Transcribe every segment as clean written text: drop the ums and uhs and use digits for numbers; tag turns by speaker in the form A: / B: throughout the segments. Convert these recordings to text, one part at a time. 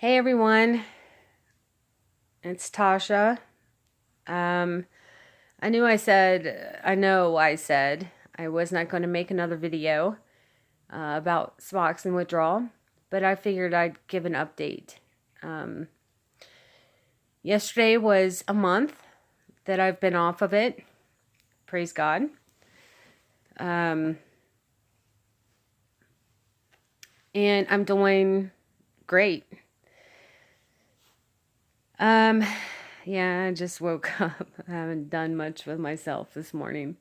A: Hey everyone, it's Tasha. I know I said I was not going to make another video about Suboxone withdrawal, but I figured I'd give an update. Um, Yesterday was a month that I've been off of it. Praise God. Um, and I'm doing great. Um, yeah, I just woke up. I haven't done much with myself this morning.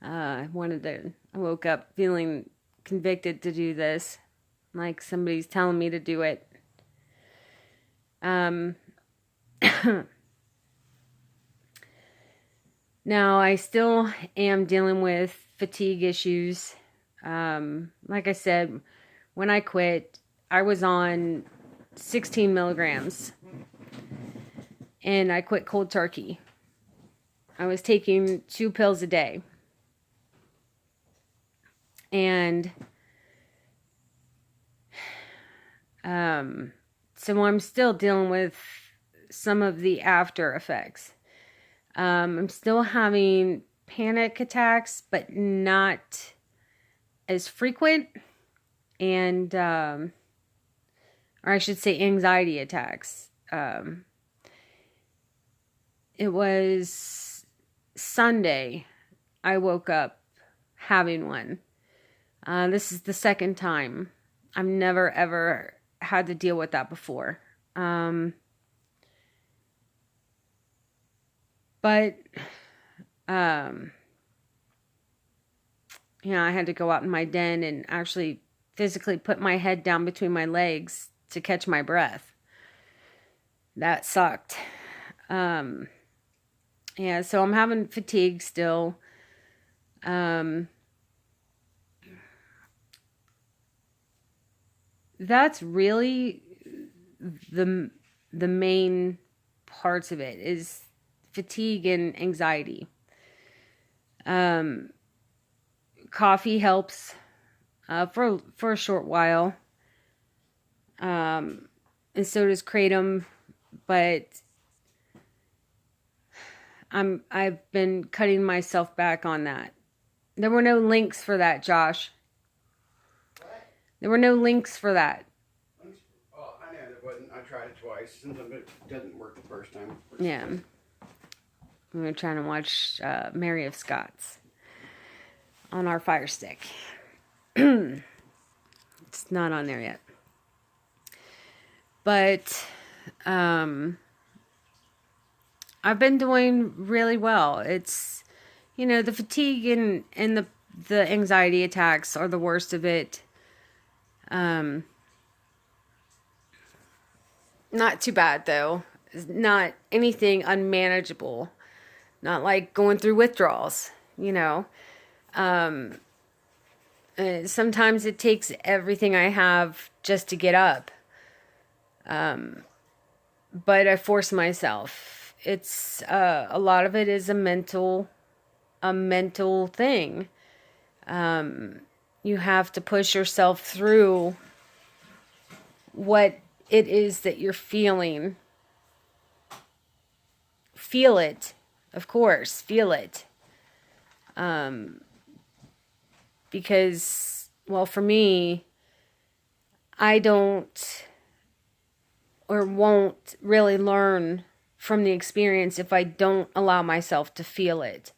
A: I woke up feeling convicted to do this, like somebody's telling me to do it. Um, Now, I still am dealing with fatigue issues. Like I said, when I quit, I was on 16 milligrams, and I quit cold turkey. I was taking 2 pills a day. And so I'm still dealing with some of the after effects. I'm still having panic attacks, but not as frequent, and or I should say anxiety attacks. It was Sunday I woke up having one. This is the second time. I've never ever had to deal with that before. But I had to go out in my den and actually physically put my head down between my legs to catch my breath. That sucked. Yeah, so I'm having fatigue still. That's really the main parts of it is fatigue and anxiety. Coffee helps for a short while, and so does kratom. But I've been cutting myself back on that. There were no links for that, Josh.
B: What?
A: There were no links for that.
B: Oh, I know there wasn't. I tried it twice. Sometimes it doesn't work the first time.
A: Yeah. We were trying to watch Mary of Scots on our Fire Stick. It's not on there yet. But I've been doing really well. It's, the fatigue and the anxiety attacks are the worst of it. Not too bad, though. It's not anything unmanageable. Not like going through withdrawals, sometimes it takes everything I have just to get up. But I force myself. It's a lot of it is a mental thing. You have to push yourself through what it is that you're feeling. Feel it. Of course, feel it. Because, well, for me, I don't or won't really learn from the experience if I don't allow myself to feel it.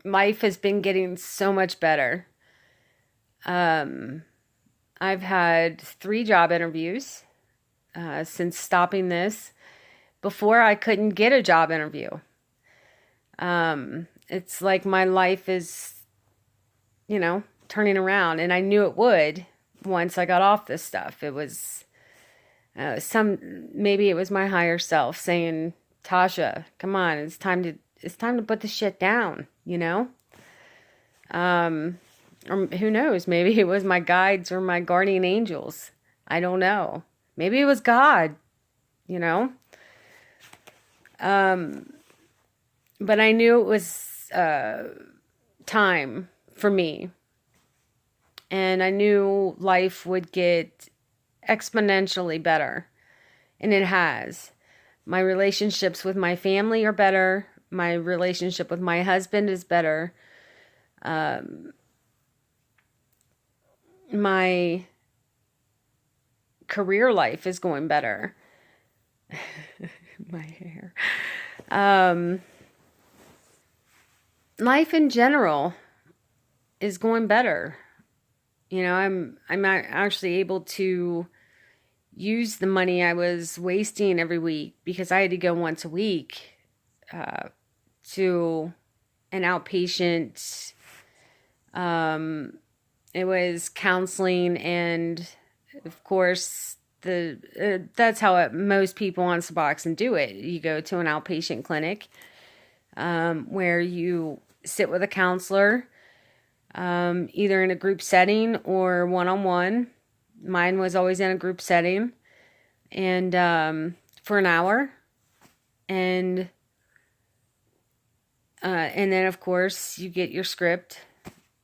A: Life has been getting so much better. I've had 3 job interviews since stopping this. Before, I couldn't get a job interview. It's like my life is, turning around, and I knew it would once I got off this stuff. It was maybe it was my higher self saying, "Tasha, come on, it's time to put the shit down," Or who knows, maybe it was my guides or my guardian angels. I don't know. Maybe it was God, But I knew it was time for me. And I knew life would get exponentially better. And it has. My relationships with my family are better. My relationship with my husband is better. My career life is going better. My hair. Life in general is going better. You know, I'm actually able to use the money I was wasting every week because I had to go once a week to an outpatient. It was counseling, and of course, that's how most people on Suboxone do it. You go to an outpatient clinic where you sit with a counselor, either in a group setting or one-on-one. Mine was always in a group setting, and for an hour, and then of course you get your script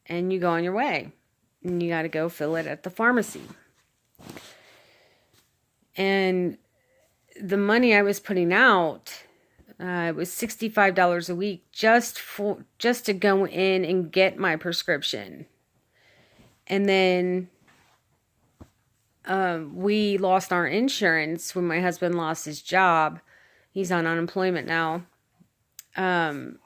A: and you go on your way, and you got to go fill it at the pharmacy. And the money I was putting out, it was $65 a week just to go in and get my prescription. And then we lost our insurance when my husband lost his job. He's on unemployment now. And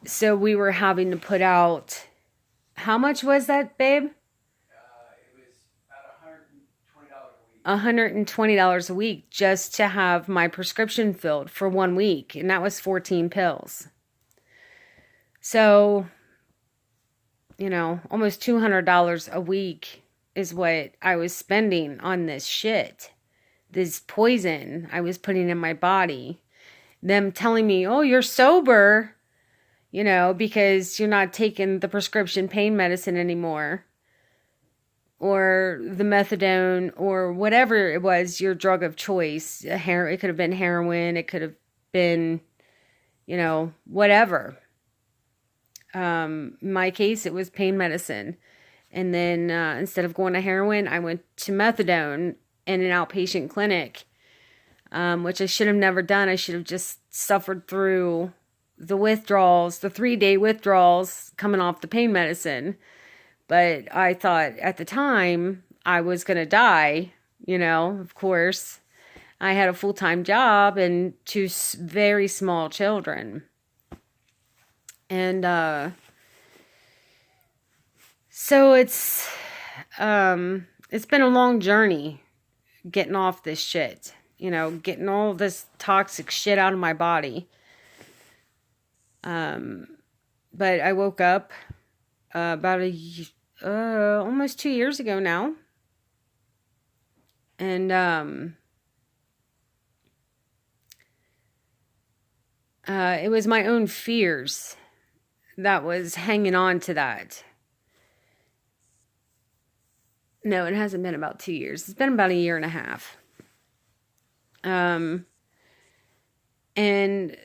A: so we were having to put out, how much was that, babe?
B: It was about
A: $120 a week just to have my prescription filled for 1 week. And that was 14 pills. So, you know, almost $200 a week is what I was spending on this shit. This poison I was putting in my body. Them telling me, oh, you're sober, you know, because you're not taking the prescription pain medicine anymore. Or the methadone, or whatever it was, your drug of choice. It could have been heroin. It could have been, you know, whatever. In my case, it was pain medicine. And then instead of going to heroin, I went to methadone in an outpatient clinic, which I should have never done. I should have just suffered through the withdrawals, the 3-day withdrawals coming off the pain medicine. But I thought at the time I was going to die, you know, of course. I had a full-time job and 2 very small children. And so it's been a long journey getting off this shit, you know, getting all this toxic shit out of my body. But I woke up about almost 2 years ago now. And it was my own fears that was hanging on to that. No, it hasn't been about 2 years. It's been about 1.5 years. And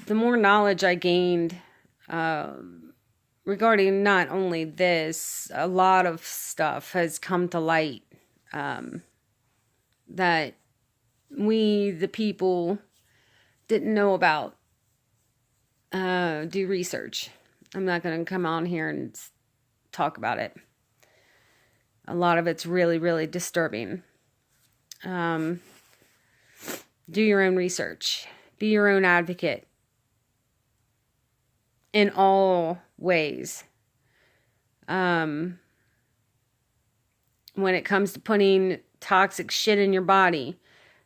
A: the more knowledge I gained regarding not only this, a lot of stuff has come to light that we, the people, didn't know about. Do research. I'm not going to come on here and talk about it. A lot of it's really, really disturbing. Do your own research. Be your own advocate. In all ways. When it comes to putting toxic shit in your body,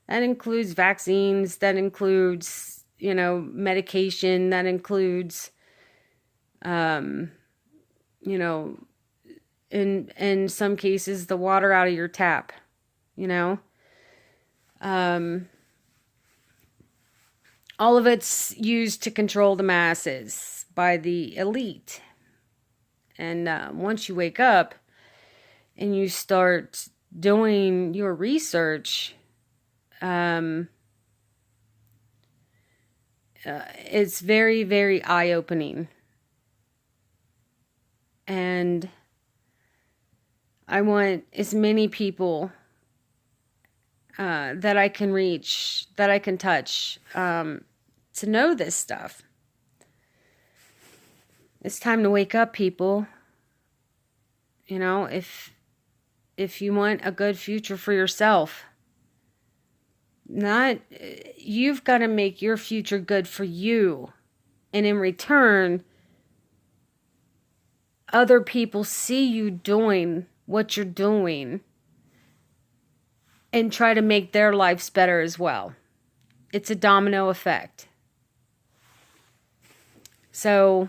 A: that includes vaccines, that includes, you know, medication, that includes, you know, in some cases, the water out of your tap, you know. All of it's used to control the masses by the elite. And once you wake up and you start doing your research, it's very, very eye-opening. And I want as many people that I can reach, that I can touch, to know this stuff. It's time to wake up, people. You know, if you want a good future for yourself, you've got to make your future good for you. And in return, other people see you doing what you're doing and try to make their lives better as well. It's a domino effect. So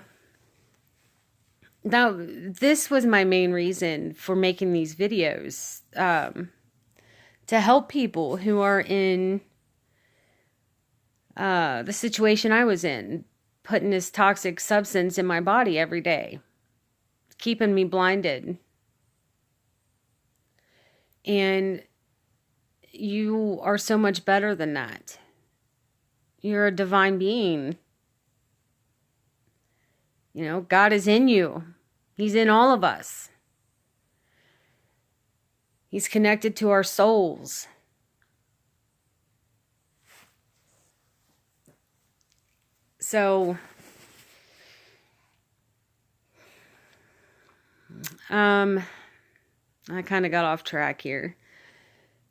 A: now, this was my main reason for making these videos, to help people who are in the situation I was in, putting this toxic substance in my body every day, keeping me blinded. And you are so much better than that. You're a divine being. You know, God is in you. He's in all of us. He's connected to our souls. So, I kind of got off track here.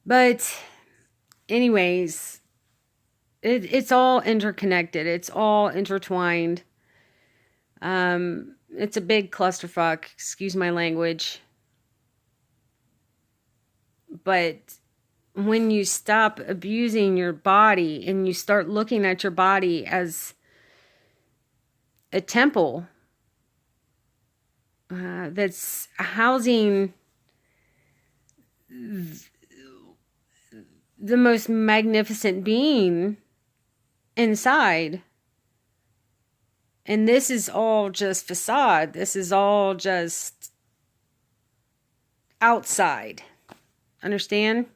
A: But anyways, it's all interconnected. It's all intertwined. It's a big clusterfuck, excuse my language. But when you stop abusing your body and you start looking at your body as a temple that's housing the most magnificent being inside, and this is all just facade. This is all just outside. Understand?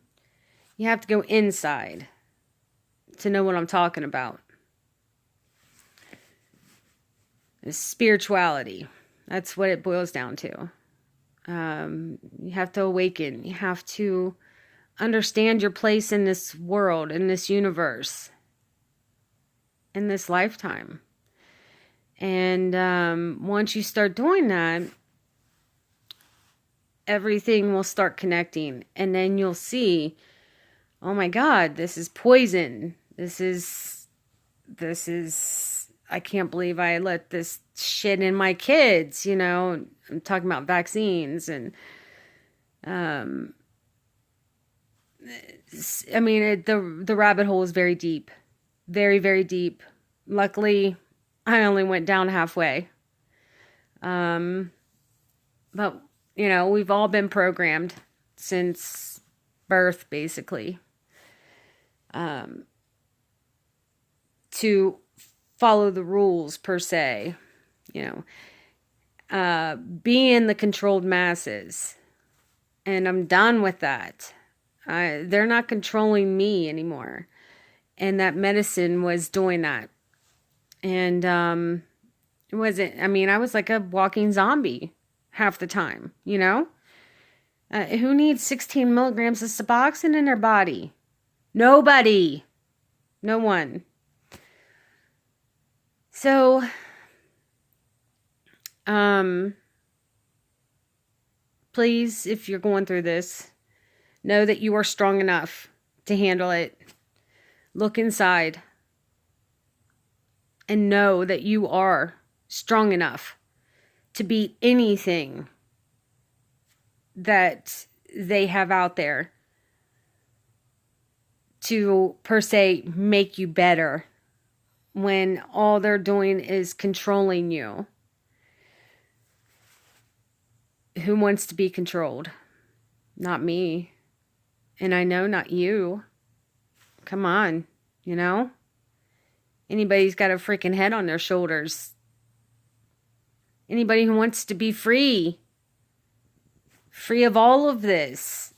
A: You have to go inside to know what I'm talking about. It's spirituality. That's what it boils down to. You have to awaken. You have to understand your place in this world, in this universe, in this lifetime. And once you start doing that, everything will start connecting. And then you'll see, oh my God, this is poison. This is, I can't believe I let this shit in my kids, you know. I'm talking about vaccines and, I mean, the rabbit hole is very deep. Very, very deep. Luckily, I only went down halfway. But, you know, we've all been programmed since birth, basically, to follow the rules, per se. You know, be in the controlled masses. And I'm done with that. They're not controlling me anymore. And that medicine was doing that. And it wasn't, I mean, I was like a walking zombie half the time, you know? Who needs 16 milligrams of Suboxone in their body? Nobody. No one. So, please, if you're going through this, know that you are strong enough to handle it. Look inside. And know that you are strong enough to beat anything that they have out there to, per se, make you better when all they're doing is controlling you. Who wants to be controlled? Not me. And I know not you. Come on, you know? Anybody's got a freaking head on their shoulders. Anybody who wants to be free. Free of all of this.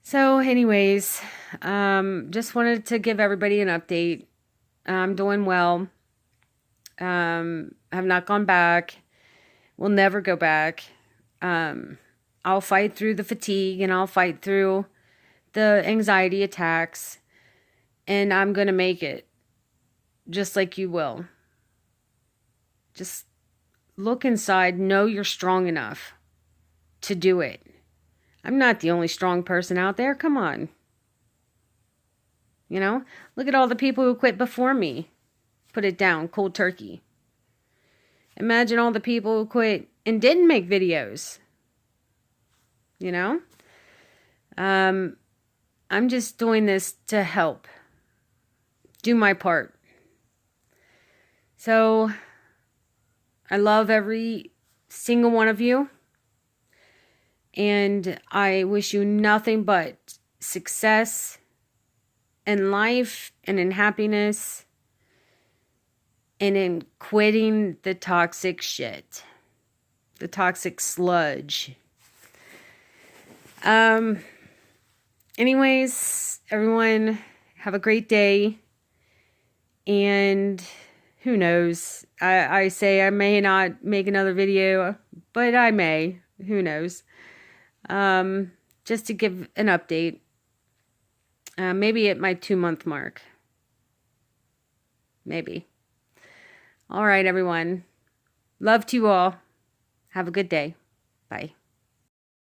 A: So anyways, just wanted to give everybody an update. I'm doing well. Have not gone back. Will never go back. I'll fight through the fatigue and I'll fight through the anxiety attacks, and I'm going to make it just like you will. Just look inside, know you're strong enough to do it. I'm not the only strong person out there. Come on. You know, look at all the people who quit before me. Put it down, cold turkey. Imagine all the people who quit and didn't make videos. You know? I'm just doing this to help. Do my part. So, I love every single one of you. And I wish you nothing but success in life and in happiness and in quitting the toxic shit, the toxic sludge. Anyways, everyone, have a great day. And who knows? I say I may not make another video, but I may. Who knows? Just to give an update. Maybe at my 2-month mark. Maybe. All right, everyone. Love to you all. Have a good day. Bye.